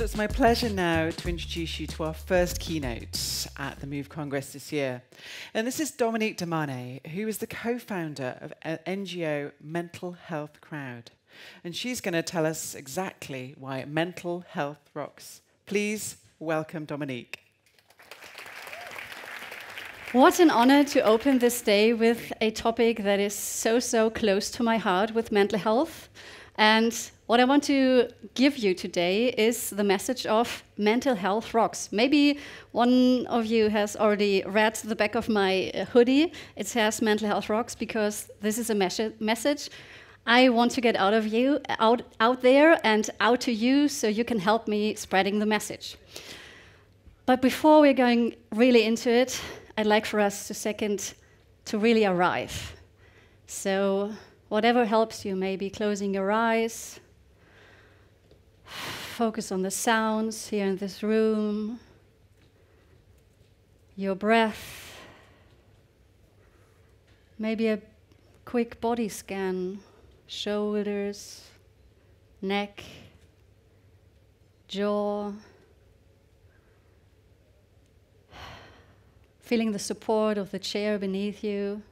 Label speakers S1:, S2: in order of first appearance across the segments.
S1: So it's my pleasure now to introduce you to our first keynote at the MOVE Congress this year. And this is Dominique de Marné, who is the co-founder of NGO Mental Health Crowd. And she's going to tell us exactly why mental health rocks. Please welcome Dominique.
S2: What an honor to open this day with a topic that is so close to my heart with mental health. And what I want to give you today is the message of mental health rocks. Maybe one of you has already read the back of my hoodie. It says mental health rocks because this is a message I want to get out there and out to you so you can help me spreading the message. But before we're going really into it, I'd like for us to really arrive. So whatever helps you, maybe closing your eyes, focus on the sounds here in this room, your breath, maybe a quick body scan, shoulders, neck, jaw, feeling the support of the chair beneath you,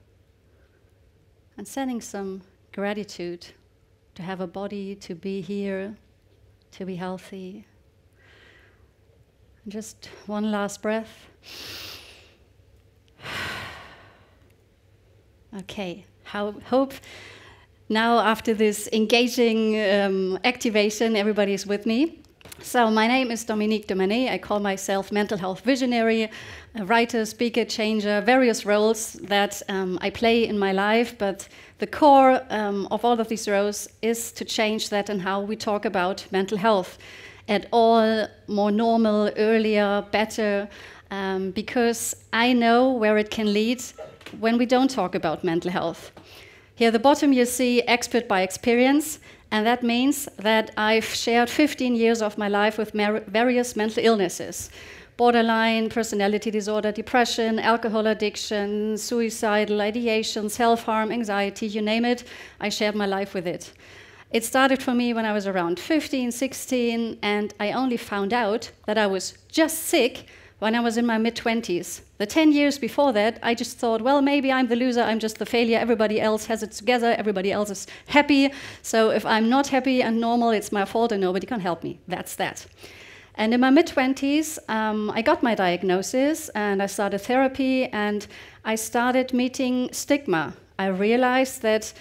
S2: and sending some gratitude to have a body, to be here, to be healthy. And just one last breath. Okay, hope now after this engaging activation, everybody is with me. So my name is Dominique de Marné. I call myself mental health visionary, a writer, speaker, changer, various roles that I play in my life. But the core of all of these roles is to change that and how we talk about mental health at all more normal, earlier, better, because I know where it can lead when we don't talk about mental health. Here at the bottom you see expert by experience. And that means that I've shared 15 years of my life with various mental illnesses. Borderline, personality disorder, depression, alcohol addiction, suicidal, ideation, self-harm, anxiety, you name it, I shared my life with it. It started for me when I was around 15, 16, and I only found out that I was just sick when I was in my mid-20s. The 10 years before that, I just thought, well, maybe I'm the loser, I'm just the failure, everybody else has it together, everybody else is happy, so if I'm not happy and normal, it's my fault and nobody can help me. That's that. And in my mid-20s, I got my diagnosis and I started therapy and I started meeting stigma. I realized that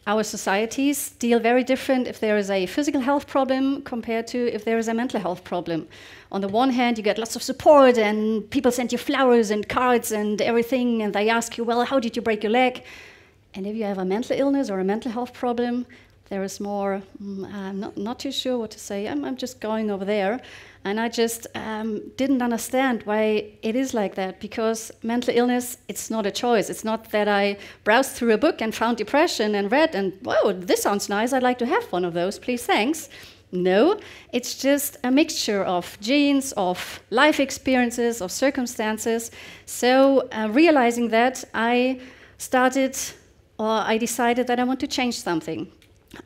S2: our societies deal very different if there is a physical health problem compared to if there is a mental health problem. On the one hand, you get lots of support and people send you flowers and cards and everything, and they ask you, well, how did you break your leg? And if you have a mental illness or a mental health problem, there is more, I'm not too sure what to say, I'm just going over there. And I just didn't understand why it is like that, because mental illness, it's not a choice. It's not that I browsed through a book and found depression and read and, whoa, this sounds nice, I'd like to have one of those, please, thanks. No, it's just a mixture of genes, of life experiences, of circumstances. So realizing that, I decided that I want to change something.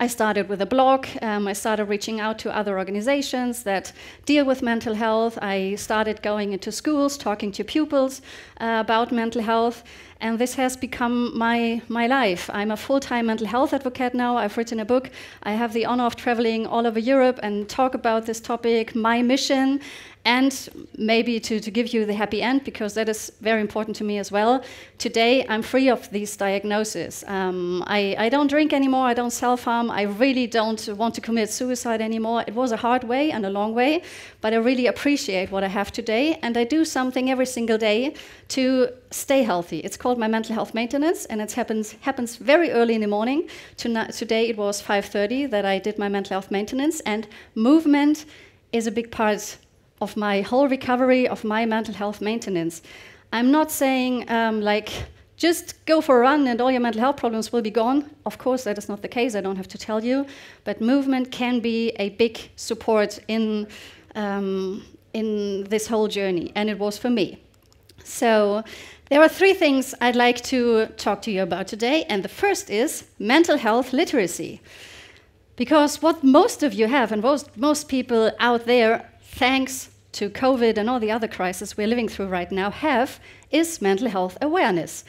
S2: I started with a blog, I started reaching out to other organizations that deal with mental health. I started going into schools, talking to pupils about mental health, and this has become my life. I'm a full-time mental health advocate now. I've written a book. I have the honor of traveling all over Europe and talk about this topic, my mission, and maybe to give you the happy end, because that is very important to me as well. Today, I'm free of these diagnoses. I don't drink anymore, I don't self-harm, I really don't want to commit suicide anymore. It was a hard way and a long way, but I really appreciate what I have today, and I do something every single day to stay healthy. It's called my mental health maintenance, and it happens very early in the morning. Today it was 5:30 that I did my mental health maintenance, and movement is a big part of my whole recovery, of my mental health maintenance. I'm not saying just go for a run and all your mental health problems will be gone. Of course, that is not the case, I don't have to tell you, but movement can be a big support in this whole journey, and it was for me. So there are 3 things I'd like to talk to you about today, and the first is mental health literacy. Because what most of you have, and most people out there thanks to COVID and all the other crises we're living through right now, have is mental health awareness.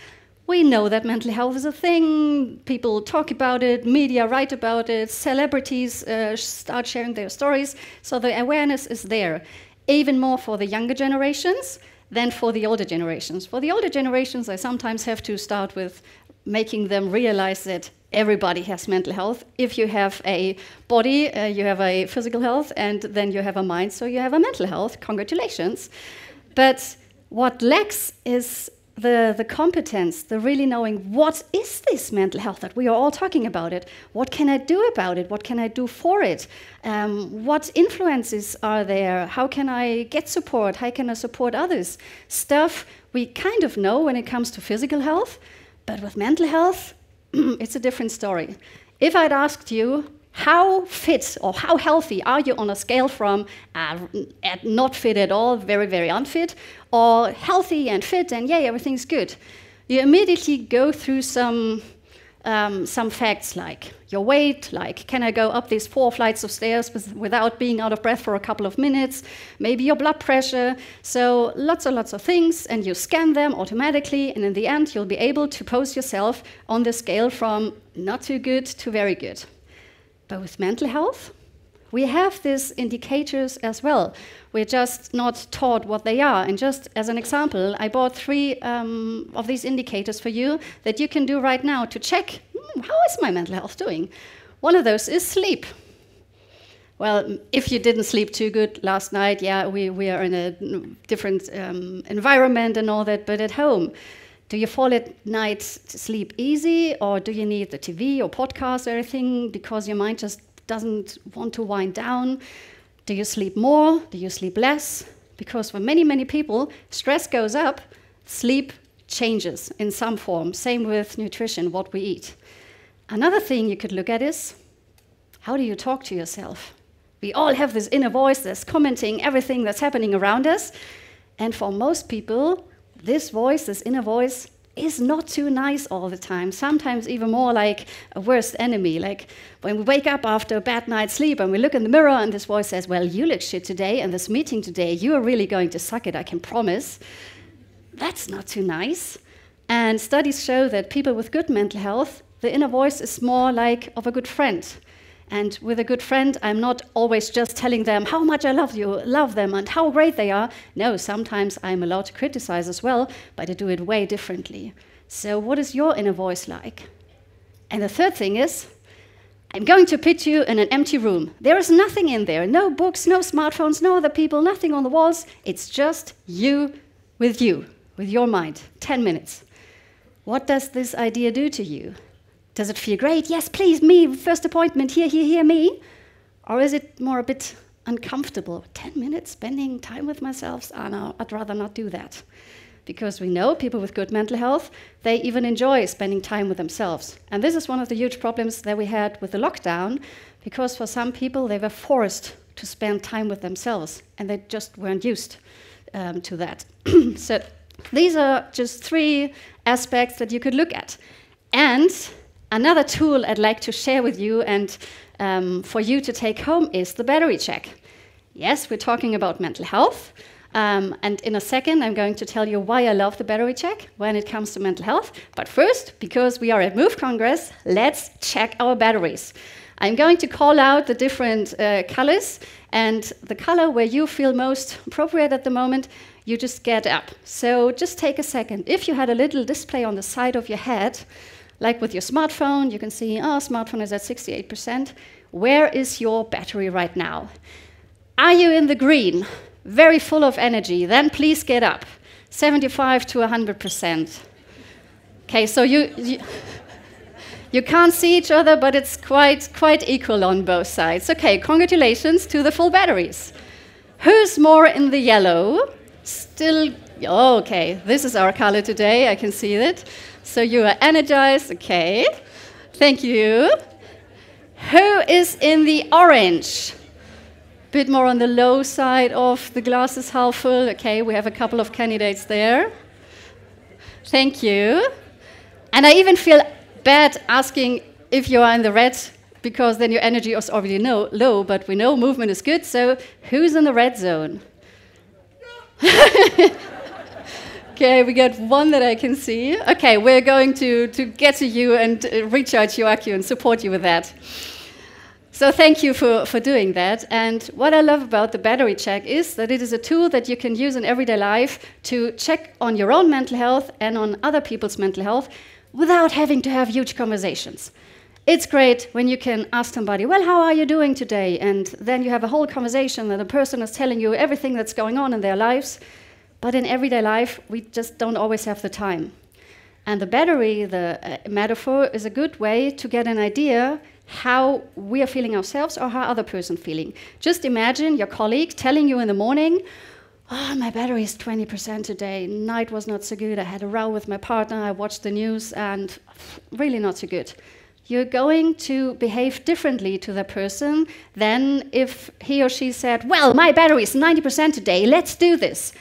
S2: We know that mental health is a thing, people talk about it, media write about it, celebrities start sharing their stories, so the awareness is there, even more for the younger generations than for the older generations. For the older generations, I sometimes have to start with making them realize that everybody has mental health. If you have a body, you have a physical health, and then you have a mind, so you have a mental health. Congratulations. But what lacks is the competence, the really knowing, what is this mental health that we are all talking about it? What can I do about it? What can I do for it? What influences are there? How can I get support? How can I support others? Stuff we kind of know when it comes to physical health, but with mental health, it's a different story. If I'd asked you, how fit or how healthy are you on a scale from not fit at all, very, very unfit, or healthy and fit and yay, everything's good, you immediately go through some facts like your weight, like can I go up these 4 flights of stairs without being out of breath for a couple of minutes, maybe your blood pressure, so lots and lots of things, and you scan them automatically, and in the end you'll be able to pose yourself on the scale from not too good to very good. But with mental health, we have these indicators as well. We're just not taught what they are. And just as an example, I bought 3 of these indicators for you that you can do right now to check, how is my mental health doing? One of those is sleep. Well, if you didn't sleep too good last night, yeah, we are in a different environment and all that, but at home, do you fall at night to sleep easy, or do you need the TV or podcast or anything because your mind just doesn't want to wind down? Do you sleep more? Do you sleep less? Because for many, many people, stress goes up, sleep changes in some form. Same with nutrition, what we eat. Another thing you could look at is, how do you talk to yourself? We all have this inner voice that's commenting everything that's happening around us. And for most people, this voice, this inner voice, is not too nice all the time. Sometimes even more like a worst enemy. Like when we wake up after a bad night's sleep and we look in the mirror and this voice says, well, you look shit today, and this meeting today, you are really going to suck it, I can promise. That's not too nice. And studies show that people with good mental health, the inner voice is more like of a good friend. And with a good friend, I'm not always just telling them how much I love them, and how great they are. No, sometimes I'm allowed to criticize as well, but I do it way differently. So what is your inner voice like? And the third thing is, I'm going to put you in an empty room. There is nothing in there, no books, no smartphones, no other people, nothing on the walls. It's just you, with your mind, 10 minutes. What does this idea do to you? Does it feel great? Yes, please, me, first appointment, here, me. Or is it more a bit uncomfortable? 10 minutes spending time with myself? Oh, no, I'd rather not do that. Because we know people with good mental health, they even enjoy spending time with themselves. And this is one of the huge problems that we had with the lockdown, because for some people, they were forced to spend time with themselves, and they just weren't used to that. So these are just 3 aspects that you could look at. And another tool I'd like to share with you and for you to take home is the battery check. Yes, we're talking about mental health. And in a second, I'm going to tell you why I love the battery check when it comes to mental health. But first, because we are at Move Congress, let's check our batteries. I'm going to call out the different colors, and the color where you feel most appropriate at the moment, you just get up. So just take a second. If you had a little display on the side of your head, like with your smartphone, you can see, oh, smartphone is at 68%. Where is your battery right now? Are you in the green? Very full of energy? Then please get up. 75 to 100%. Okay, so you can't see each other, but it's quite equal on both sides. Okay, congratulations to the full batteries. Who's more in the yellow? Still, oh, okay, this is our color today, I can see it. So you are energized, okay. Thank you. Who is in the orange? Bit more on the low side of the glass is half full. Okay, we have a couple of candidates there. Thank you. And I even feel bad asking if you are in the red, because then your energy is already low, but we know movement is good, so who's in the red zone? Okay, we got one that I can see. Okay, we're going to get to you and recharge your accu and support you with that. So thank you for doing that. And what I love about the battery check is that it is a tool that you can use in everyday life to check on your own mental health and on other people's mental health without having to have huge conversations. It's great when you can ask somebody, well, how are you doing today? And then you have a whole conversation and the person is telling you everything that's going on in their lives. But in everyday life, we just don't always have the time. And the battery, the metaphor, is a good way to get an idea how we are feeling ourselves or how other person feeling. Just imagine your colleague telling you in the morning, oh, my battery is 20% today. Night was not so good. I had a row with my partner. I watched the news and really not so good. You're going to behave differently to that person than if he or she said, well, my battery is 90% today. Let's do this.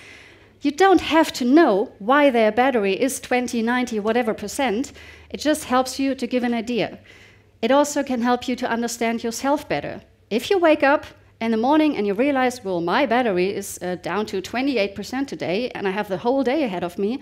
S2: You don't have to know why their battery is 20, 90, whatever percent. It just helps you to give an idea. It also can help you to understand yourself better. If you wake up in the morning and you realize, well, my battery is down to 28% today and I have the whole day ahead of me,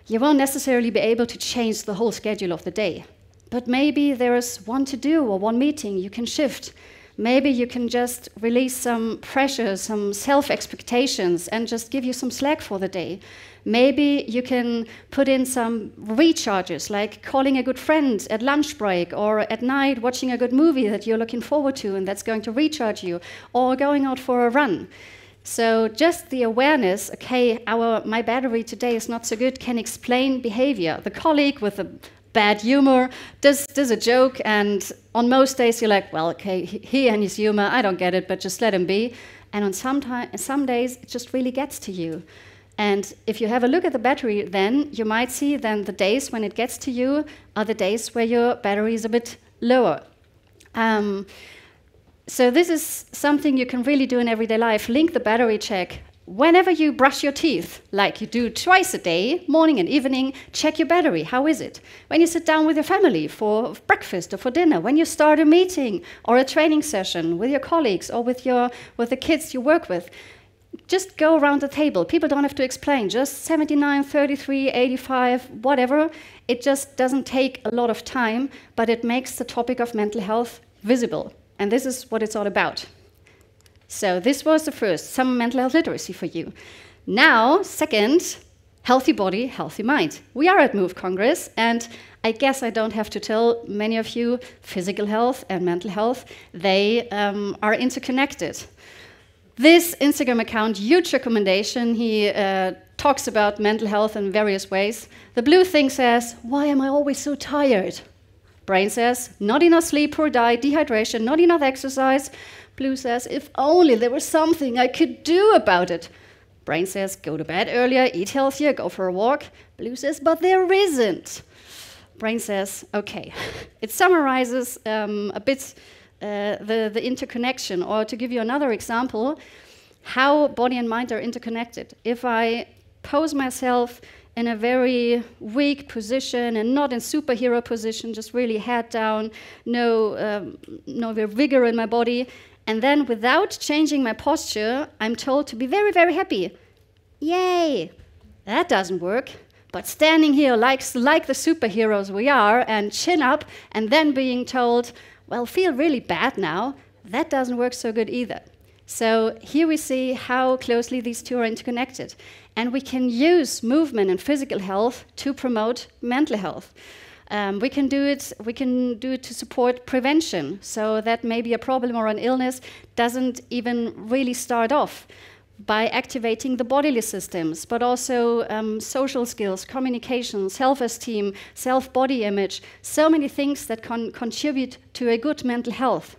S2: you won't necessarily be able to change the whole schedule of the day. But maybe there is one to-do or one meeting you can shift. Maybe you can just release some pressure, some self-expectations, and just give you some slack for the day. Maybe you can put in some recharges, like calling a good friend at lunch break, or at night watching a good movie that you're looking forward to and that's going to recharge you, or going out for a run. So just the awareness, okay, my battery today is not so good, can explain behavior. The colleague with the bad humor does a joke, and on most days you're like, well, okay, he and his humor, I don't get it, but just let him be. And on some days it just really gets to you. And if you have a look at the battery, then you might see then the days when it gets to you are the days where your battery is a bit lower. So this is something you can really do in everyday life. Link the battery check. Whenever you brush your teeth, like you do twice a day, morning and evening, check your battery. How is it? When you sit down with your family for breakfast or for dinner, when you start a meeting or a training session with your colleagues or with the kids you work with, just go around the table. People don't have to explain. Just 79, 33, 85, whatever. It just doesn't take a lot of time, but it makes the topic of mental health visible. And this is what it's all about. So this was the first, some mental health literacy for you. Now, second, healthy body, healthy mind. We are at Move Congress, and I guess I don't have to tell many of you, physical health and mental health, they are interconnected. This Instagram account, huge recommendation, he talks about mental health in various ways. The blue thing says, why am I always so tired? Brain says, not enough sleep, poor diet, dehydration, not enough exercise. Blue says, if only there was something I could do about it. Brain says, go to bed earlier, eat healthier, go for a walk. Blue says, but there isn't. Brain says, okay. It summarizes a bit the interconnection, or to give you another example, how body and mind are interconnected. If I pose myself in a very weak position and not in superhero position, just really head down, no vigor in my body, and then without changing my posture, I'm told to be very, very happy. Yay! That doesn't work. But standing here like the superheroes we are and chin up and then being told, well, feel really bad now, that doesn't work so good either. So here we see how closely these two are interconnected. And we can use movement and physical health to promote mental health. We can do it to support prevention, so that maybe a problem or an illness doesn't even really start off, by activating the bodily systems, but also social skills, communication, self-esteem, self-body image, so many things that can contribute to a good mental health.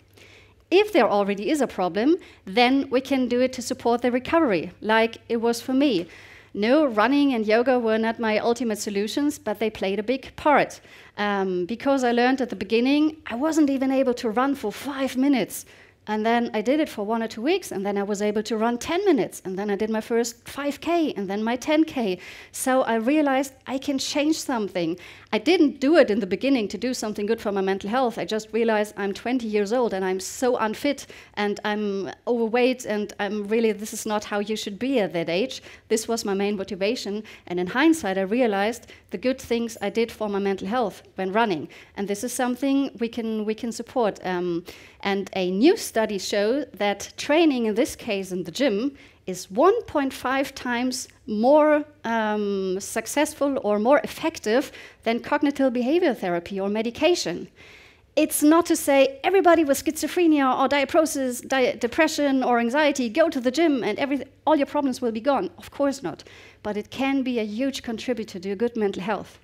S2: If there already is a problem, then we can do it to support the recovery, like it was for me. No, running and yoga were not my ultimate solutions, but they played a big part. Because I learned at the beginning, I wasn't even able to run for 5 minutes. And then I did it for 1 or 2 weeks, and then I was able to run 10 minutes, and then I did my first 5K, and then my 10K. So I realized I can change something. I didn't do it in the beginning to do something good for my mental health. I just realized I'm 20 years old, and I'm so unfit, and I'm overweight, and this is not how you should be at that age. This was my main motivation, and in hindsight, I realized the good things I did for my mental health when running. And this is something we can support. And a new study shows that training, in this case in the gym, is 1.5 times more successful or more effective than cognitive behavior therapy or medication. It's not to say everybody with schizophrenia or depression or anxiety, go to the gym and all your problems will be gone. Of course not. But it can be a huge contributor to your good mental health.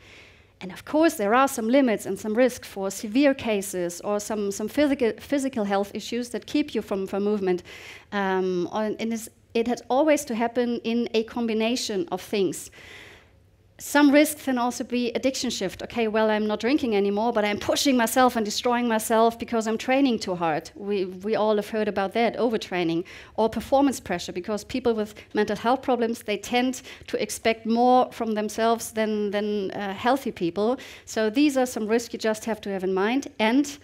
S2: And of course, there are some limits and some risks for severe cases or some physical health issues that keep you from movement. It has always to happen in a combination of things. Some risks can also be addiction shift. Okay, well, I'm not drinking anymore, but I'm pushing myself and destroying myself because I'm training too hard. We all have heard about that, overtraining. Or performance pressure, because people with mental health problems, they tend to expect more from themselves than healthy people. So these are some risks you just have to have in mind. And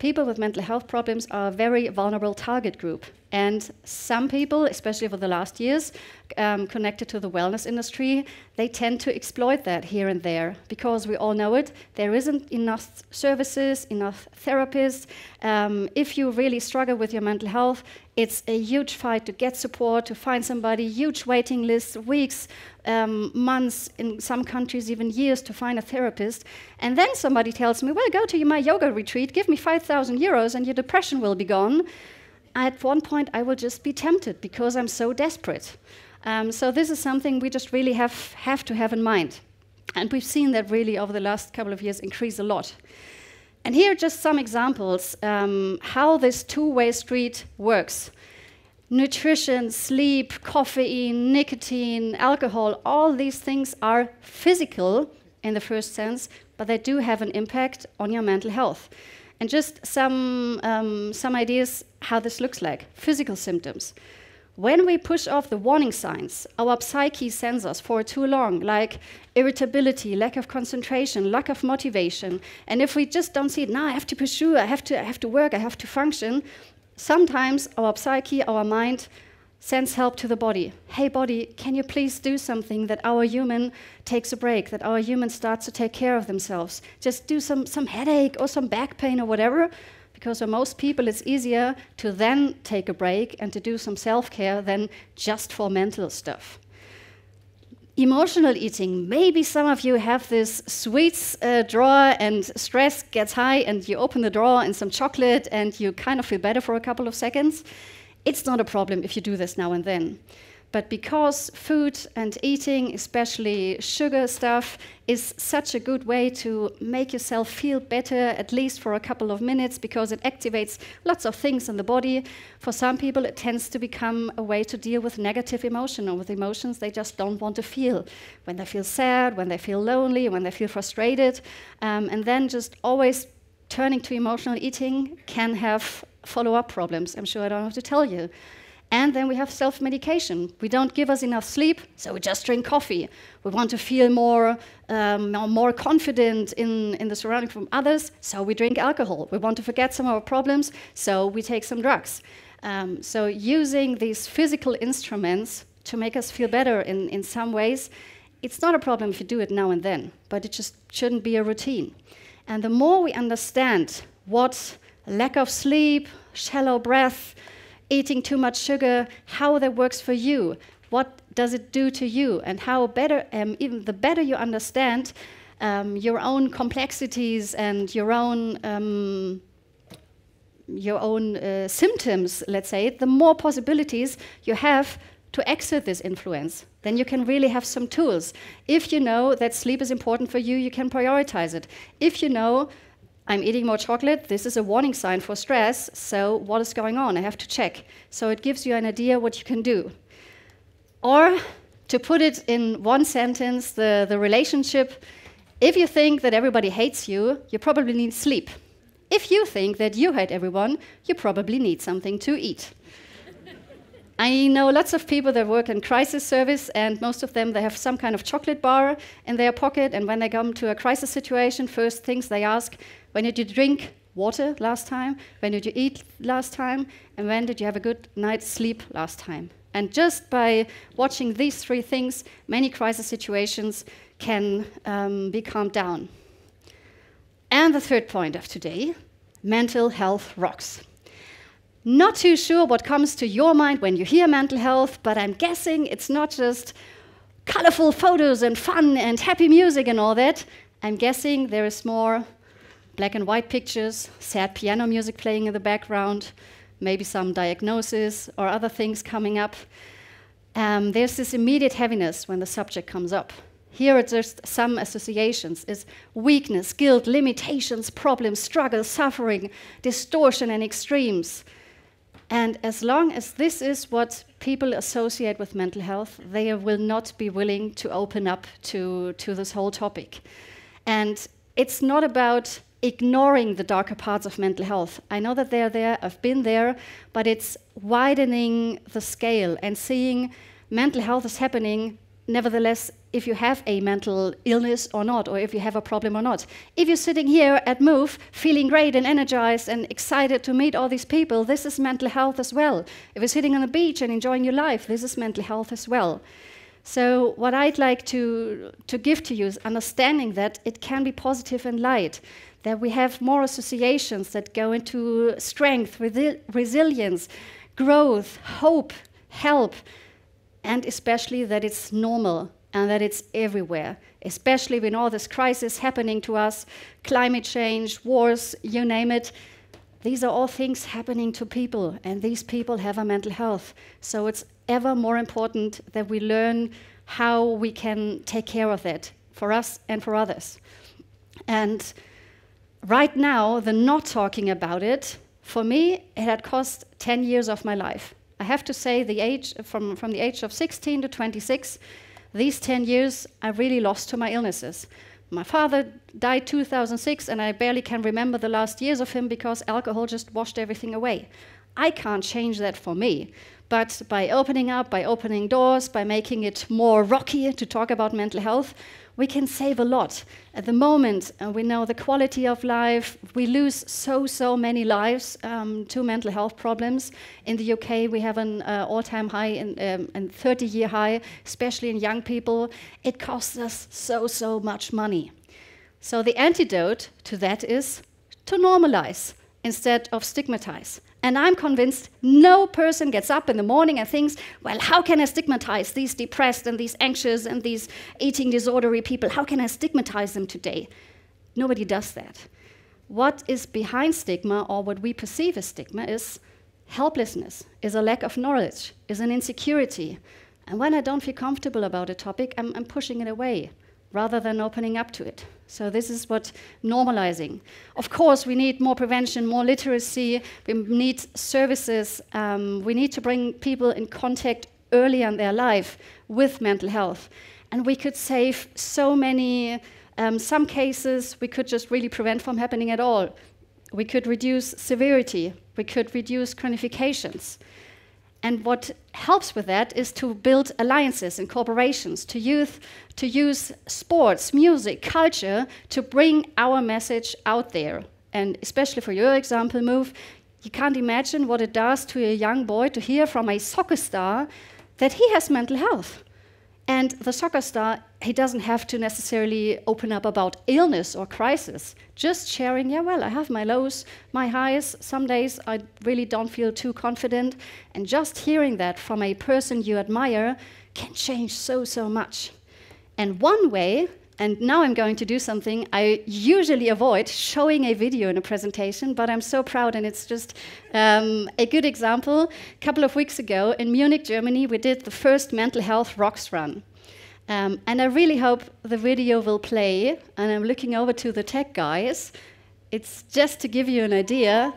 S2: people with mental health problems are a very vulnerable target group. And some people, especially over the last years, connected to the wellness industry, they tend to exploit that here and there because we all know it. There isn't enough services, enough therapists. If you really struggle with your mental health, it's a huge fight to get support, to find somebody, huge waiting lists, weeks, months, in some countries even years to find a therapist. And then somebody tells me, well, go to my yoga retreat, give me 5,000 euros and your depression will be gone. At one point, I will just be tempted because I'm so desperate. So this is something we just really have to have in mind. And we've seen that really over the last couple of years increase a lot. And here are just some examples how this two-way street works. Nutrition, sleep, caffeine, nicotine, alcohol, all these things are physical in the first sense, but they do have an impact on your mental health. And just some ideas how this looks like. Physical symptoms. When we push off the warning signs, our psyche sends us for too long, like irritability, lack of concentration, lack of motivation. And if we just don't see it, now I have to pursue, I have to work, I have to function, sometimes our psyche, our mind, sends help to the body. Hey body, can you please do something that our human takes a break, that our human starts to take care of themselves. Just do some headache or some back pain or whatever, because for most people it's easier to then take a break and to do some self-care than just for mental stuff. Emotional eating. Maybe some of you have this sweets drawer and stress gets high and you open the drawer and some chocolate and you kind of feel better for a couple of seconds. It's not a problem if you do this now and then. But because food and eating, especially sugar stuff, is such a good way to make yourself feel better, at least for a couple of minutes, because it activates lots of things in the body, for some people it tends to become a way to deal with negative emotion or with emotions they just don't want to feel. When they feel sad, when they feel lonely, when they feel frustrated. And then just always turning to emotional eating can have follow-up problems. I'm sure I don't have to tell you. And then we have self-medication. We don't give us enough sleep, so we just drink coffee. We want to feel more confident in the surrounding from others, so we drink alcohol. We want to forget some of our problems, so we take some drugs. So using these physical instruments to make us feel better in some ways, it's not a problem if you do it now and then, but it just shouldn't be a routine. And the more we understand what lack of sleep, shallow breath, eating too much sugar, how that works for you, what does it do to you, and how better, even the better you understand your own complexities and your own symptoms, let's say, the more possibilities you have to exert this influence. Then you can really have some tools. If you know that sleep is important for you, you can prioritize it. If you know I'm eating more chocolate, this is a warning sign for stress, so what is going on? I have to check. So it gives you an idea what you can do. Or, to put it in one sentence, the relationship, if you think that everybody hates you, you probably need sleep. if you think that you hate everyone, you probably need something to eat. I know lots of people that work in crisis service, and most of them, they have some kind of chocolate bar in their pocket, and when they come to a crisis situation, first things they ask, when did you drink water last time? When did you eat last time? And when did you have a good night's sleep last time? And just by watching these three things, many crisis situations can be calmed down. And the third point of today, mental health rocks. Not too sure what comes to your mind when you hear mental health, but I'm guessing it's not just colorful photos and fun and happy music and all that. I'm guessing there is more black and white pictures, sad piano music playing in the background, maybe some diagnosis or other things coming up. There's this immediate heaviness when the subject comes up. Here are just some associations: is weakness, guilt, limitations, problems, struggle, suffering, distortion and extremes. And as long as this is what people associate with mental health, they will not be willing to open up to this whole topic. And it's not about ignoring the darker parts of mental health. I know that they're there, I've been there, but it's widening the scale and seeing mental health is happening nevertheless, if you have a mental illness or not, or if you have a problem or not. If you're sitting here at Move, feeling great and energized and excited to meet all these people, this is mental health as well. If you're sitting on the beach and enjoying your life, this is mental health as well. So what I'd like to give to you is understanding that it can be positive and light, that we have more associations that go into strength, resilience, growth, hope, help, and especially that it's normal and that it's everywhere, especially when all this crisis happening to us, climate change, wars, you name it. These are all things happening to people, and these people have a mental health. So it's ever more important that we learn how we can take care of that for us and for others. And right now, the not talking about it, for me, it had cost 10 years of my life. I have to say, the age from the age of 16 to 26, these 10 years I really lost to my illnesses. My father died 2006, and I barely can remember the last years of him because alcohol just washed everything away. I can't change that for me, but by opening up, by opening doors, by making it more rocky to talk about mental health, we can save a lot. At the moment, we know the quality of life. We lose so many lives to mental health problems. In the UK, we have an all-time high and 30-year high, especially in young people. It costs us so much money. So the antidote to that is to normalize instead of stigmatize. And I'm convinced no person gets up in the morning and thinks, well, how can I stigmatize these depressed and these anxious and these eating disordery people? How can I stigmatize them today? Nobody does that. What is behind stigma, or what we perceive as stigma, is helplessness, is a lack of knowledge, is an insecurity. And when I don't feel comfortable about a topic, I'm pushing it away rather than opening up to it. So this is what normalizing. Of course, we need more prevention, more literacy, we need services, we need to bring people in contact early in their life with mental health. And we could save so many, some cases we could just really prevent from happening at all. We could reduce severity, we could reduce chronifications. And what helps with that is to build alliances and corporations, to use sports, music, culture to bring our message out there. And especially for your example, Move, you can't imagine what it does to a young boy to hear from a soccer star that he has mental health. And the soccer star, he doesn't have to necessarily open up about illness or crisis. Just sharing, yeah, well, I have my lows, my highs. Some days I really don't feel too confident. And just hearing that from a person you admire can change so much. And one way, and now I'm going to do something I usually avoid, showing a video in a presentation, but I'm so proud, and it's just a good example. A couple of weeks ago in Munich, Germany, we did the first Mental Health Rocks run. And I really hope the video will play, and I'm looking over to the tech guys. It's just to give you an idea.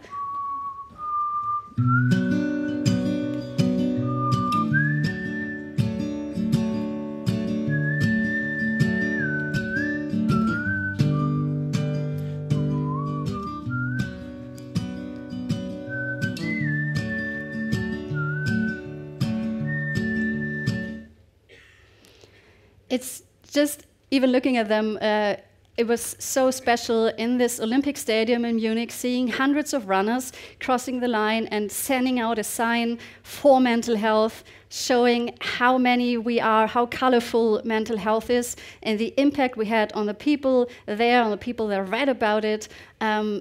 S2: It's just, even looking at them, it was so special in this Olympic stadium in Munich, seeing hundreds of runners crossing the line and sending out a sign for mental health, showing how many we are, how colorful mental health is, and the impact we had on the people there, on the people that read about it.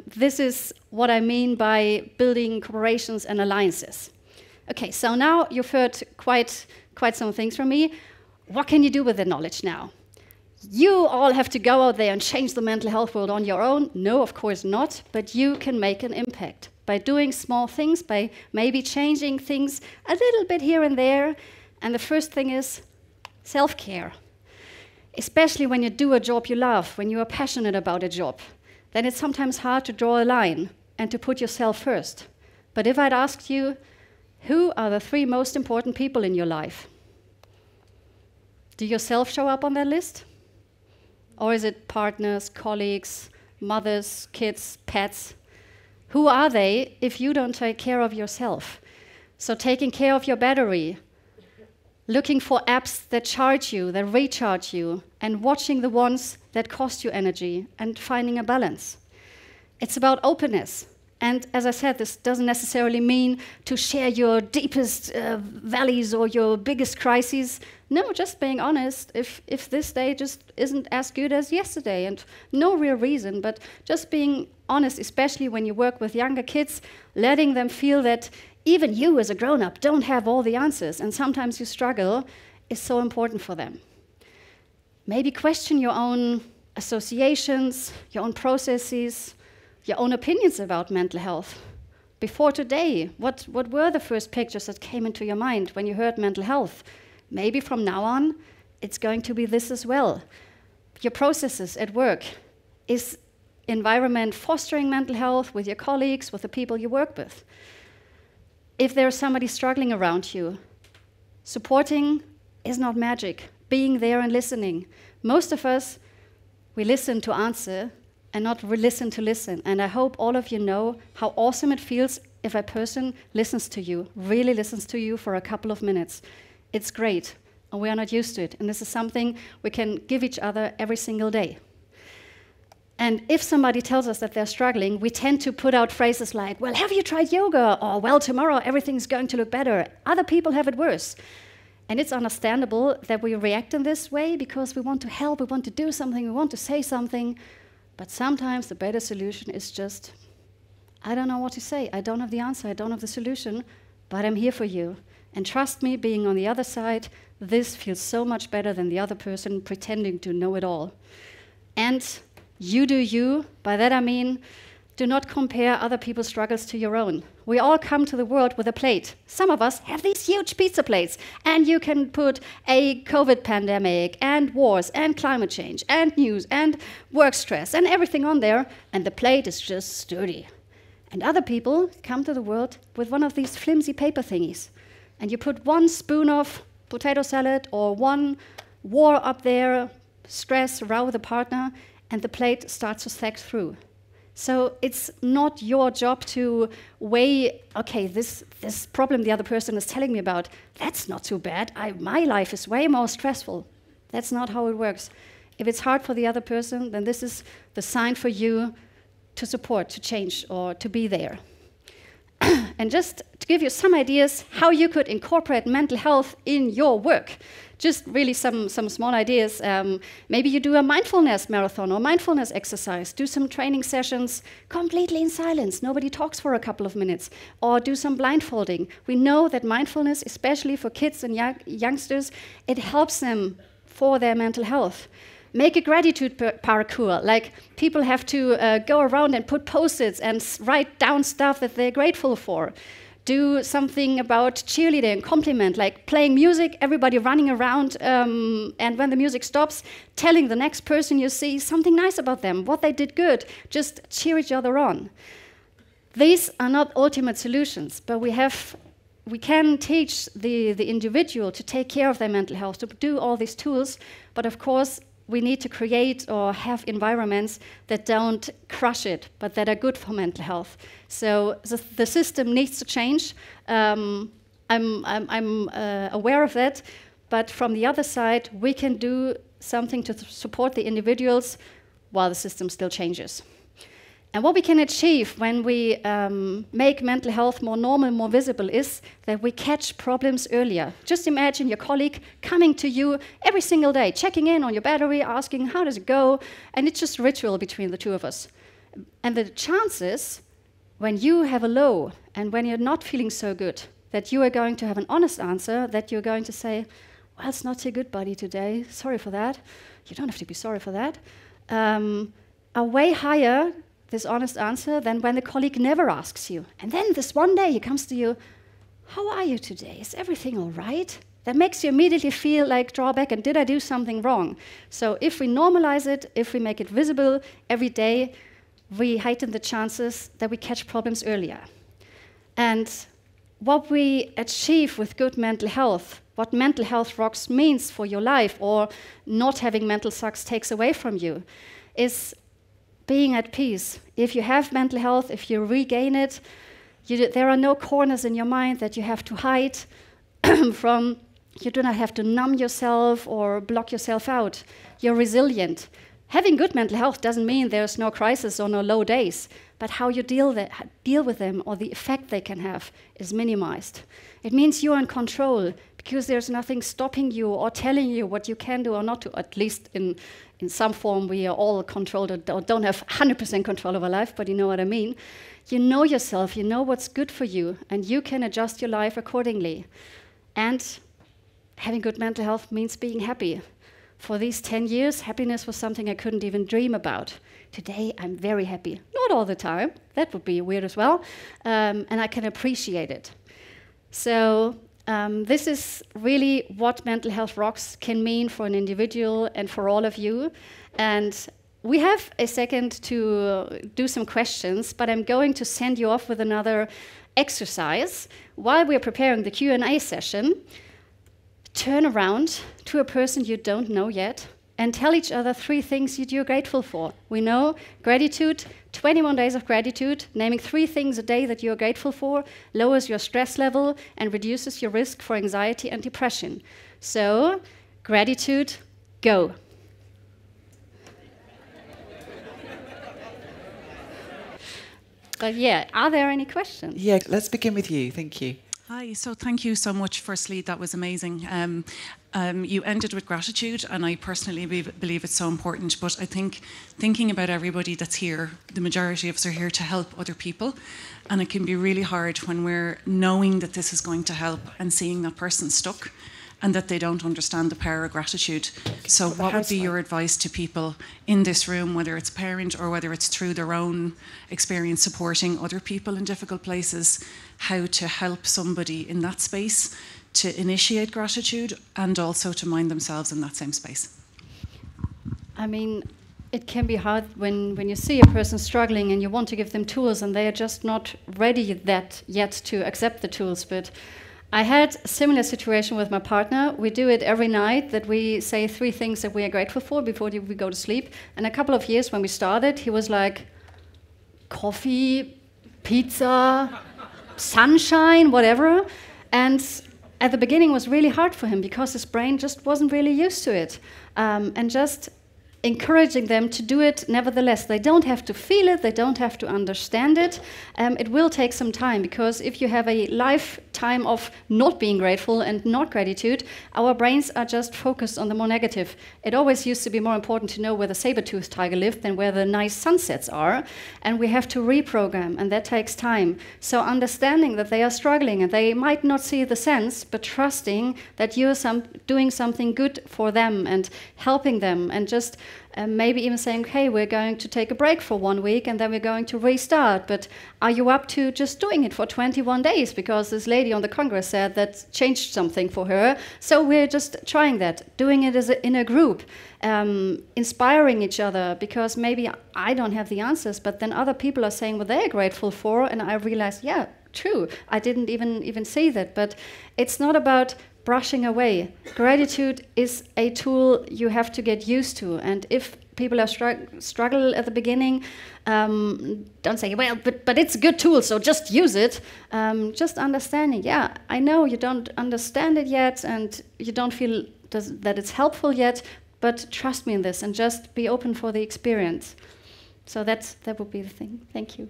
S2: This is what I mean by building corporations and alliances. Okay, so now you've heard quite some things from me. What can you do with the knowledge now? You all have to go out there and change the mental health world on your own. No, of course not, but you can make an impact by doing small things, by maybe changing things a little bit here and there. And the first thing is self-care. Especially when you do a job you love, when you are passionate about a job, then it's sometimes hard to draw a line and to put yourself first. But if I'd asked you, who are the 3 most important people in your life? Do yourself show up on that list? Or is it partners, colleagues, mothers, kids, pets? Who are they if you don't take care of yourself? So taking care of your battery, looking for apps that charge you, that recharge you, and watching the ones that cost you energy and finding a balance. It's about openness. And as I said, this doesn't necessarily mean to share your deepest valleys or your biggest crises. No, just being honest, if this day just isn't as good as yesterday, and no real reason, but just being honest, especially when you work with younger kids, letting them feel that even you as a grown-up don't have all the answers, and sometimes you struggle, is so important for them. Maybe question your own associations, your own processes, your own opinions about mental health. Before today, what were the first pictures that came into your mind when you heard mental health? Maybe from now on, it's going to be this as well. Your processes at work. Is environment fostering mental health with your colleagues, with the people you work with? If there's somebody struggling around you, supporting is not magic. Being there and listening. Most of us, we listen to answer and not listen to listen. And I hope all of you know how awesome it feels if a person listens to you, really listens to you for a couple of minutes. It's great, and we are not used to it. And this is something we can give each other every single day. And if somebody tells us that they're struggling, we tend to put out phrases like, well, have you tried yoga? Or, well, tomorrow everything's going to look better. Other people have it worse. And it's understandable that we react in this way because we want to help, we want to do something, we want to say something. But sometimes the better solution is just, I don't know what to say. I don't have the answer. I don't have the solution, but I'm here for you. And trust me, being on the other side, this feels so much better than the other person pretending to know it all. And you do you. By that I mean, do not compare other people's struggles to your own. We all come to the world with a plate. Some of us have these huge pizza plates, and you can put a COVID pandemic and wars and climate change and news and work stress and everything on there, and the plate is just sturdy. And other people come to the world with one of these flimsy paper thingies, and you put 1 spoon of potato salad or 1 war up there, stress, row with a partner, and the plate starts to sag through. So it's not your job to weigh, okay, this problem the other person is telling me about, that's not too bad. My life is way more stressful. That's not how it works. If it's hard for the other person, then this is the sign for you to support, to change, or to be there. And just to give you some ideas how you could incorporate mental health in your work. Just really some small ideas. Maybe you do a mindfulness marathon or mindfulness exercise. Do some training sessions completely in silence. Nobody talks for a couple of minutes. Or do some blindfolding. We know that mindfulness, especially for kids and youngsters, it helps them for their mental health. Make a gratitude parkour, like people have to go around and put post-its and write down stuff that they're grateful for. Do something about cheerleading and compliment, like playing music, everybody running around, and when the music stops, telling the next person you see something nice about them, what they did good, just cheer each other on. These are not ultimate solutions, but we can teach the individual to take care of their mental health, to do all these tools, but of course, we need to create or have environments that don't crush it, but that are good for mental health. So the system needs to change. I'm aware of that, but from the other side, we can do something to support the individuals while the system still changes. And what we can achieve when we make mental health more normal, more visible, is that we catch problems earlier. Just imagine your colleague coming to you every single day, checking in on your battery, asking, how does it go? And it's just ritual between the two of us. And the chances, when you have a low and when you're not feeling so good, that you are going to have an honest answer, that you're going to say, well, it's not so good, buddy, today. Sorry for that. You don't have to be sorry for that. Are way higher, this honest answer, than when the colleague never asks you. And then this one day he comes to you, how are you today? Is everything all right? That makes you immediately feel like, draw back, and did I do something wrong? So if we normalize it, if we make it visible every day, we heighten the chances that we catch problems earlier. And what we achieve with good mental health, what Mental Health Rocks means for your life, or not having mental sucks takes away from you, is being at peace. If you have mental health, if you regain it, there are no corners in your mind that you have to hide from. You do not have to numb yourself or block yourself out. You're resilient. Having good mental health doesn't mean there's no crisis or no low days, but how you deal with them, or the effect they can have, is minimized. It means you're in control, because there's nothing stopping you or telling you what you can do or not do. At least in some form, we are all controlled, or don't have 100% control over life, but you know what I mean. You know yourself, you know what's good for you, and you can adjust your life accordingly. And having good mental health means being happy. For these 10 years, happiness was something I couldn't even dream about. Today, I'm very happy. Not all the time. That would be weird as well. And I can appreciate it. So this is really what Mental Health Rocks can mean for an individual and for all of you. And we have a second to do some questions, but I'm going to send you off with another exercise while we're preparing the Q&A session. Turn around to a person you don't know yet and tell each other 3 things you're grateful for. We know gratitude, 21 days of gratitude, naming 3 things a day that you're grateful for, lowers your stress level and reduces your risk for anxiety and depression. So, gratitude, go. But yeah, are there any questions?
S1: Yeah, let's begin with you. Thank you.
S3: Hi, so thank you so much. Firstly, that was amazing. You ended with gratitude, and I personally believe it's so important. But I think thinking about everybody that's here, the majority of us are here to help other people. And it can be really hard when we're knowing that this is going to help and seeing that person stuck and that they don't understand the power of gratitude. So what would be your advice to people in this room, whether it's a parent or whether it's through their own experience supporting other people in difficult places, how to help somebody in that space to initiate gratitude and also to mind themselves in that same space?
S2: I mean, it can be hard when you see a person struggling and you want to give them tools and they are just not ready yet to accept the tools. But I had a similar situation with my partner. We do it every night, that we say 3 things that we are grateful for before we go to sleep. And a couple of years when we started, he was like, coffee, pizza, sunshine, whatever. And at the beginning it was really hard for him because his brain just wasn't really used to it. And just encouraging them to do it nevertheless. They don't have to feel it, they don't have to understand it. It will take some time, because if you have a lifetime of not being grateful and not gratitude, our brains are just focused on the more negative. It always used to be more important to know where the saber-toothed tiger lived than where the nice sunsets are, and we have to reprogram, and that takes time. So understanding that they are struggling and they might not see the sense, but trusting that you're doing something good for them and helping them, and just maybe even saying, hey, we're going to take a break for 1 week and then we're going to restart. But are you up to just doing it for 21 days? Because this lady on the Congress said that changed something for her. So we're just trying that, doing it in a group, inspiring each other, because maybe I don't have the answers, but then other people are saying what they're grateful for, and I realized, yeah, true, I didn't even see that. But it's not about brushing away. Gratitude is a tool you have to get used to, and if people are struggle at the beginning, don't say, well, but it's a good tool, so just use it. Just understanding, yeah, I know you don't understand it yet, and you don't feel that it's helpful yet, but trust me in this, and just be open for the experience. So that would be the thing. Thank you.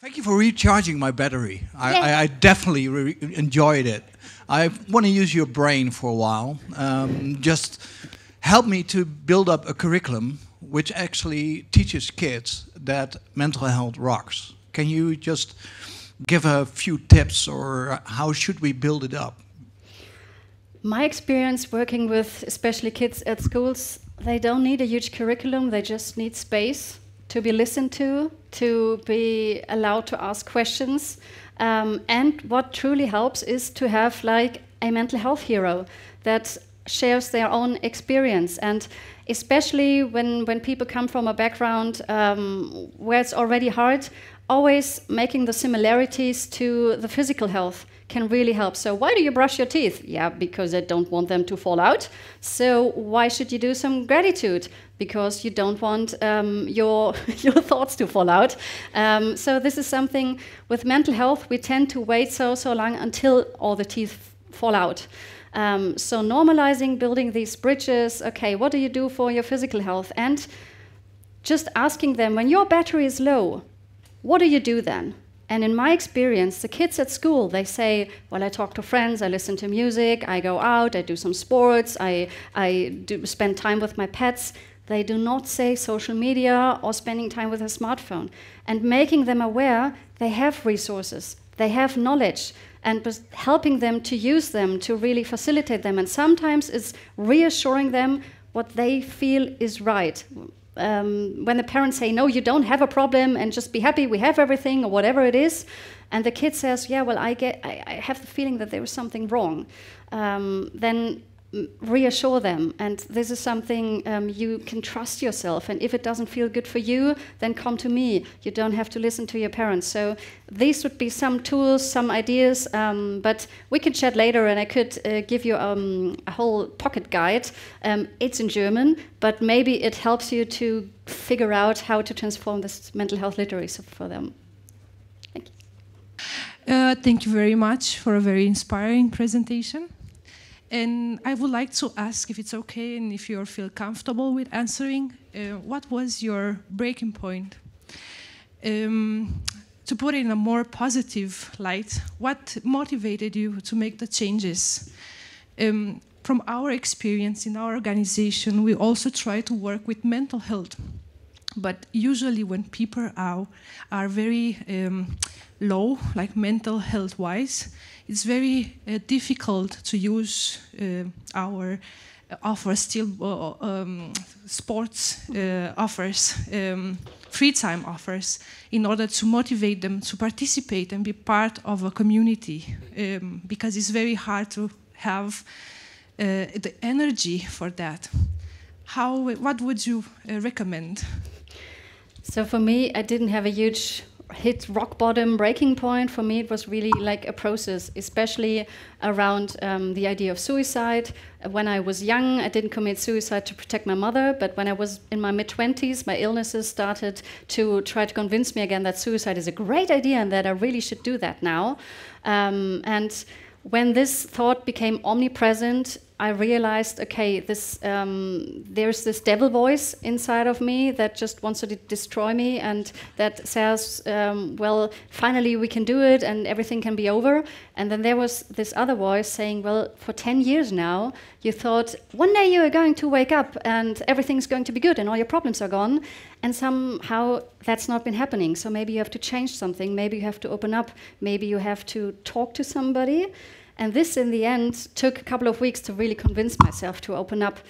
S4: Thank you for recharging my battery. I definitely enjoyed it. I want to use your brain for a while. Just help me to build up a curriculum which actually teaches kids that mental health rocks. Can you just give a few tips, or how should we build it up?
S2: My experience working with especially kids at schools, they don't need a huge curriculum, they just need space to be listened to be allowed to ask questions. And what truly helps is to have like a mental health hero that shares their own experience. And especially when people come from a background where it's already hard, always making the similarities to the physical health can really help. So why do you brush your teeth? Yeah, because I don't want them to fall out. So why should you do some gratitude? Because you don't want your thoughts to fall out. So this is something with mental health, we tend to wait so long until all the teeth fall out. So normalizing, building these bridges, okay, what do you do for your physical health? And just asking them, when your battery is low, what do you do then? And in my experience, the kids at school, they say, well, I talk to friends, I listen to music, I go out, I do some sports, I do spend time with my pets. They do not say social media or spending time with a smartphone. And making them aware they have resources, they have knowledge, and helping them to use them to really facilitate them. And sometimes it's reassuring them what they feel is right. When the parents say, no, you don't have a problem, and just be happy, we have everything, or whatever it is, and the kid says, yeah, well, I have the feeling that there is something wrong, then reassure them. And this is something you can trust yourself, and if it doesn't feel good for you, then come to me. You don't have to listen to your parents. So these would be some tools, some ideas, but we could chat later, and I could give you a whole pocket guide. It's in German, but maybe it helps you to figure out how to transform this mental health literacy for them. Thank you.
S5: Thank you very much for a very inspiring presentation. And I would like to ask, if it's okay and if you feel comfortable with answering, what was your breaking point? To put it in a more positive light, what motivated you to make the changes? From our experience in our organization, we also try to work with mental health. But usually when people are very low, like mental health-wise, it's very difficult to use our offers, still sports offers, free time offers, in order to motivate them to participate and be part of a community, because it's very hard to have the energy for that. What would you recommend?
S2: So for me, I didn't have a huge hit rock bottom breaking point. For me, it was really like a process, especially around the idea of suicide. When I was young, I didn't commit suicide to protect my mother, but when I was in my mid-20s, my illnesses started to try to convince me again that suicide is a great idea and that I really should do that now. And when this thought became omnipresent, I realized, okay, there's this devil voice inside of me that just wants to destroy me, and that says, well, finally we can do it and everything can be over. And then there was this other voice saying, well, for 10 years now, you thought one day you are going to wake up and everything's going to be good and all your problems are gone. And somehow that's not been happening. So maybe you have to change something. Maybe you have to open up. Maybe you have to talk to somebody. And this, in the end, took a couple of weeks to really convince myself to open up.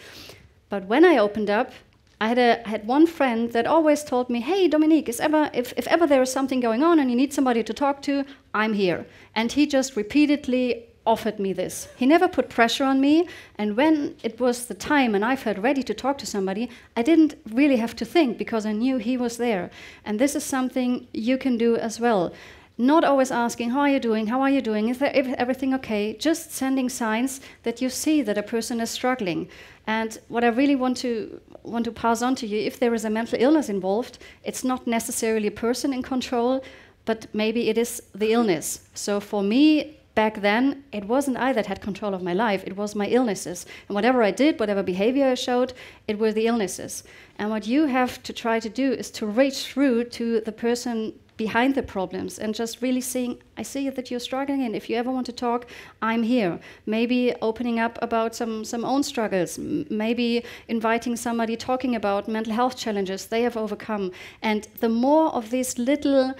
S2: But when I opened up, I had one friend that always told me, hey, Dominique, if ever there is something going on and you need somebody to talk to, I'm here. And he just repeatedly offered me this. He never put pressure on me. And when it was the time and I felt ready to talk to somebody, I didn't really have to think because I knew he was there. And this is something you can do as well. Not always asking, how are you doing? How are you doing? Is there everything okay? Just sending signs that you see that a person is struggling. And what I really want to pass on to you, if there is a mental illness involved, it's not necessarily a person in control, but maybe it is the illness. So for me, back then, it wasn't I that had control of my life, it was my illnesses. And whatever I did, whatever behavior I showed, it were the illnesses. And what you have to try to do is to reach through to the person behind the problems and just really saying, I see that you're struggling, and if you ever want to talk, I'm here. Maybe opening up about some own struggles, maybe inviting somebody talking about mental health challenges they have overcome. And the more of these little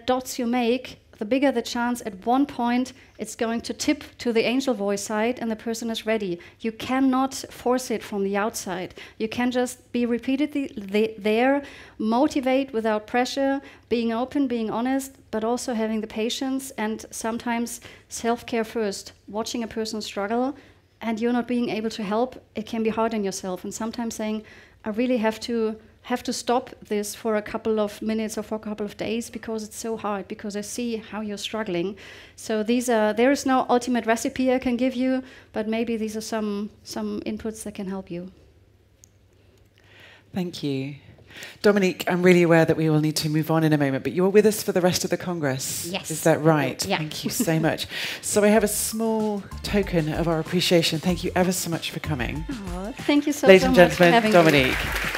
S2: dots you make, the bigger the chance at one point it's going to tip to the angel voice side and the person is ready. You cannot force it from the outside. You can just be repeatedly there, motivate without pressure, being open, being honest, but also having the patience and sometimes self-care first. Watching a person struggle and you're not being able to help, it can be hard on yourself. And sometimes saying, I really have to stop this for a couple of minutes or for a couple of days because it's so hard, because I see how you're struggling. So there is no ultimate recipe I can give you, but maybe these are some inputs that can help you.
S1: Thank you. Dominique, I'm really aware that we will need to move on in a moment, but you're with us for the rest of the Congress.
S2: Yes.
S1: Is that right?
S2: Yeah.
S1: Thank you so much. So I have a small token of our appreciation. Thank you ever so much for coming.
S2: Oh, thank you so
S1: Ladies
S2: much
S1: and gentlemen,
S2: for having
S1: Dominique.
S2: me.